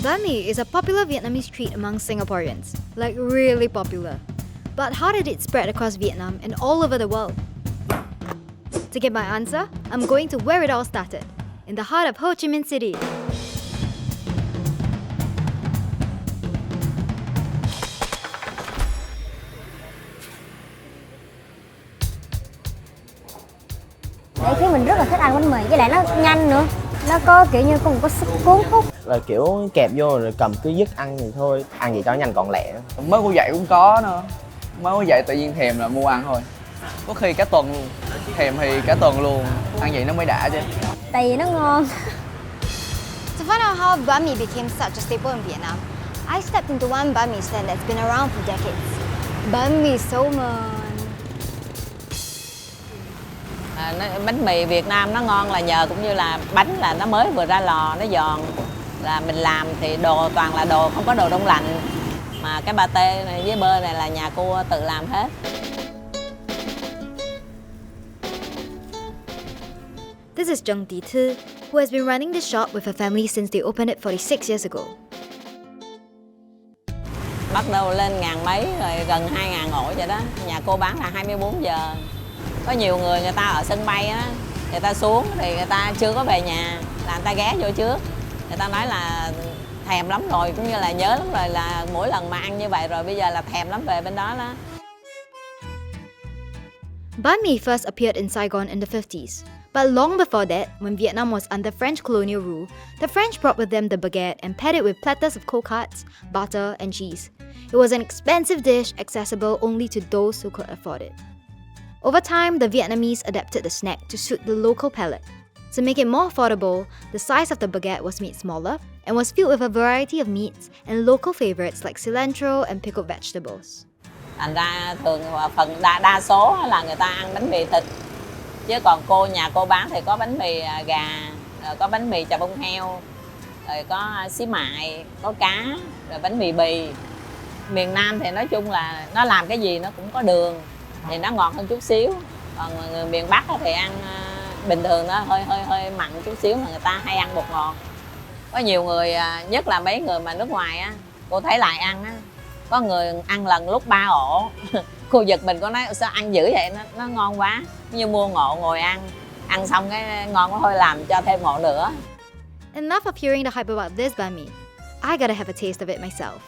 Banh mi is a popular Vietnamese treat among Singaporeans, like really popular. But how did it spread across Vietnam and all over the world? To get my answer, I'm going to where it all started, in the heart of Ho Chi Minh City. Để khiến mình rất là thích ăn bánh mì, với lại nó nhanh nữa. Nó có kiểu như có một cái sức cuốn hút. Là kiểu kẹp vô rồi cầm cứ dứt ăn thì thôi. Ăn gì cho nhanh gọn lẹ. Mới ngủ dậy cũng có nữa. Mới ngủ dậy tự nhiên thèm là mua ăn thôi. Có khi cả tuần luôn. Thèm thì cả tuần luôn. Ăn vậy nó mới đã chứ. Tại vì nó ngon. To find out how banh mi became such a staple in Vietnam, I stepped into one banh mi stand that's been around for decades. Banh mi so ngon. Bánh mì Việt Nam nó ngon là nhờ cũng như là bánh là nó mới vừa ra lò, nó giòn. Là mình làm thì đồ toàn là đồ, không có đồ đông lạnh. Mà cái pate này với bơ này là nhà cô tự làm hết. This is Zheng Di, who has been running this shop with her family since they opened it 46 years ago. Bắt đầu lên ngàn mấy rồi gần 2.000 ổ vậy đó. Nhà cô bán là 24 giờ. Có nhiều người ta ở sân bay á, người ta xuống thì người ta chưa có về nhà là người ta ghé vô trước. Người ta nói là thèm lắm rồi, cũng như là nhớ lắm rồi, là mỗi lần mà ăn như vậy rồi bây giờ là thèm lắm về bên đó đó. Banh mi first appeared in Saigon in the 50s. But long before that, when Vietnam was under French colonial rule, the French brought with them the baguette and paired it with platters of cold cuts, butter, and cheese. It was an expensive dish accessible only to those who could afford it. Over time, the Vietnamese adapted the snack to suit the local palate. To make it more affordable, the size of the baguette was made smaller and was filled with a variety of meats and local favorites like cilantro and pickled vegetables. Thành ra thường phần đa số là người ta ăn bánh mì thịt. Chứ còn nhà cô bán thì có bánh mì gà, rồi có bánh mì chà bông heo, rồi có xí mại, có cá, rồi bánh mì bì. Miền Nam thì nói chung là nó làm cái gì nó cũng có đường, thì nó ngọt hơn chút xíu. Còn người miền Bắc thì ăn bình thường nó hơi mặn chút xíu, mà người ta hay ăn bột ngọt. Có nhiều người, nhất là mấy người mà nước ngoài á, cô thấy lại ăn á, có người ăn lần lúc 3 ổ. Cô giật mình, có nói sao ăn dữ vậy, nó ngon quá. Như mua ngộ ngồi ăn xong cái ngon quá thôi làm cho thêm ngộ nữa. Enough of hearing the hype about this banh mi. I gotta have a taste of it myself.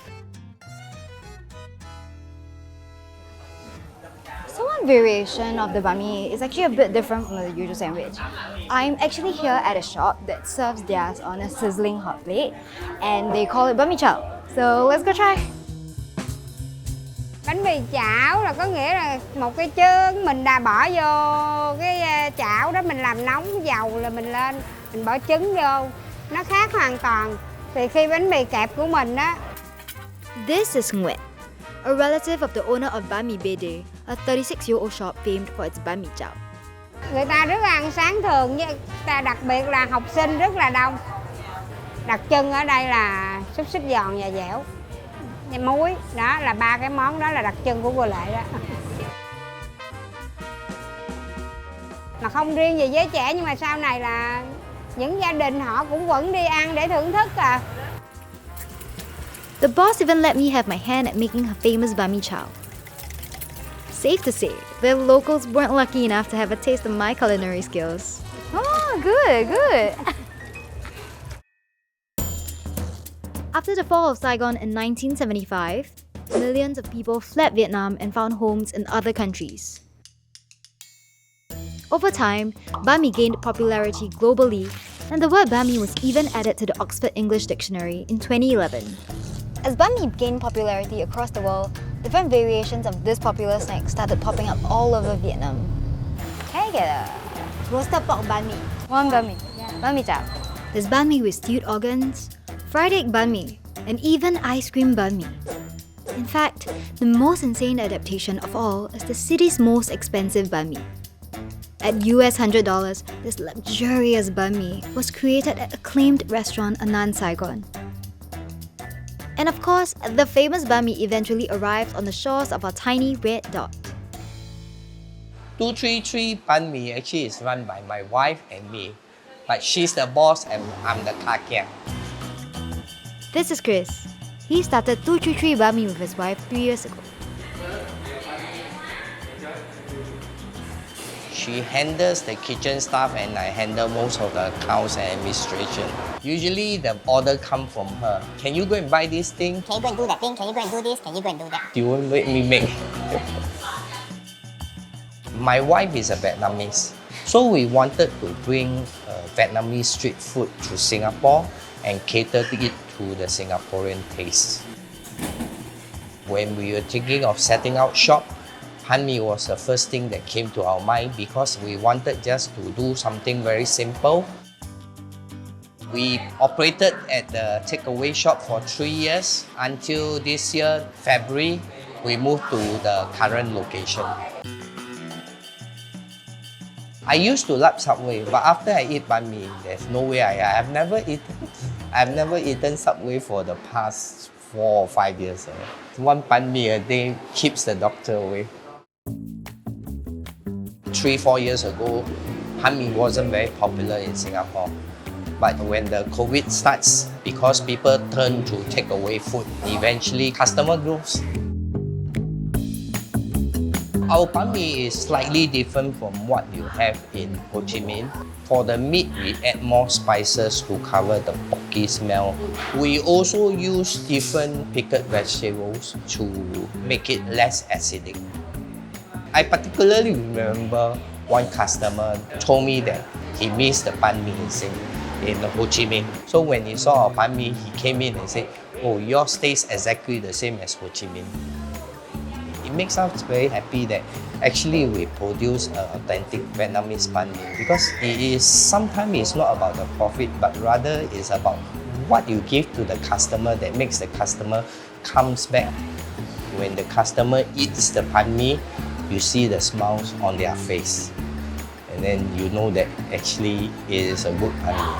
So one variation of the banh mi is actually a bit different from the usual sandwich. I'm actually here at a shop that serves theirs on a sizzling hot plate, and they call it banh mi chao. So let's go try. Bánh mì chảo là có nghĩa là một cái trứng mình đã bỏ vô cái chảo đó, mình làm nóng dầu là mình lên, mình bỏ trứng vô. Nó khác hoàn toàn. Thì khi bánh mì kẹp của mình đó. This is Nguyệt, a relative of the owner of Banh mi Bede, a 36-year-old shop famed for its banh mi chao. Người ta rất ăn sáng thường, với đặc biệt là học sinh rất là đông. Đặc trưng ở đây là xúc xích giòn và dẻo, muối, đó là 3 cái món đó là đặc trưng của cô Lệ đó. Mà không riêng gì giới trẻ, nhưng mà sau này là những gia đình họ cũng vẫn đi ăn để thưởng thức à. The boss even let me have my hand at making her famous banh mi chao. Safe to say, the locals weren't lucky enough to have a taste of my culinary skills. Oh, good, good. After the fall of Saigon in 1975, millions of people fled Vietnam and found homes in other countries. Over time, banh mi gained popularity globally, and the word banh mi was even added to the Oxford English Dictionary in 2011. As banh mi gained popularity across the world, different variations of this popular snack started popping up all over Vietnam. Can I get a roasted pork banh mi? One banh mi. Banh mi chao. There's banh mi with stewed organs, fried egg banh mi, and even ice cream banh mi. In fact, the most insane adaptation of all is the city's most expensive banh mi. At US $100, this luxurious banh mi was created at acclaimed restaurant Anand Saigon. And of course, the famous banh mi eventually arrived on the shores of our tiny red dot. 233 Banh Mi actually is run by my wife and me. But she's the boss and I'm the target. This is Chris. He started 233 Banh Mi with his wife 3 years ago. She handles the kitchen stuff and I handle most of the accounts and administration. Usually the order come from her. Can you go and buy this thing? Can you go and do that thing? Can you go and do this? Can you go and do that? You won't make me make. My wife is a Vietnamese. So we wanted to bring Vietnamese street food to Singapore and cater it to the Singaporean taste. When we were thinking of setting out shop, Banh Mi was the first thing that came to our mind because we wanted just to do something very simple. We operated at the takeaway shop for 3 years until this year, February, we moved to the current location. I used to love Subway, but after I eat Banh Mi, there's no way I've never eaten Subway for the past 4 or 5 years. One Banh Mi a day keeps the doctor away. 3-4 years ago, Banh Mi wasn't very popular in Singapore. But when the COVID starts, because people turn to takeaway food, eventually customer grows. Our Banh Mi is slightly different from what you have in Ho Chi Minh. For the meat, we add more spices to cover the porky smell. We also use different pickled vegetables to make it less acidic. I particularly remember one customer told me that he missed the Banh Mi in Ho Chi Minh. So when he saw our Banh Mi, he came in and said, "Oh, yours tastes exactly the same as Ho Chi Minh." It makes us very happy that actually we produce an authentic Vietnamese Banh Mi because sometimes it's not about the profit, but rather it's about what you give to the customer that makes the customer comes back. When the customer eats the Banh Mi, you see the smiles on their face. And then you know that actually it is a good Banh Mi.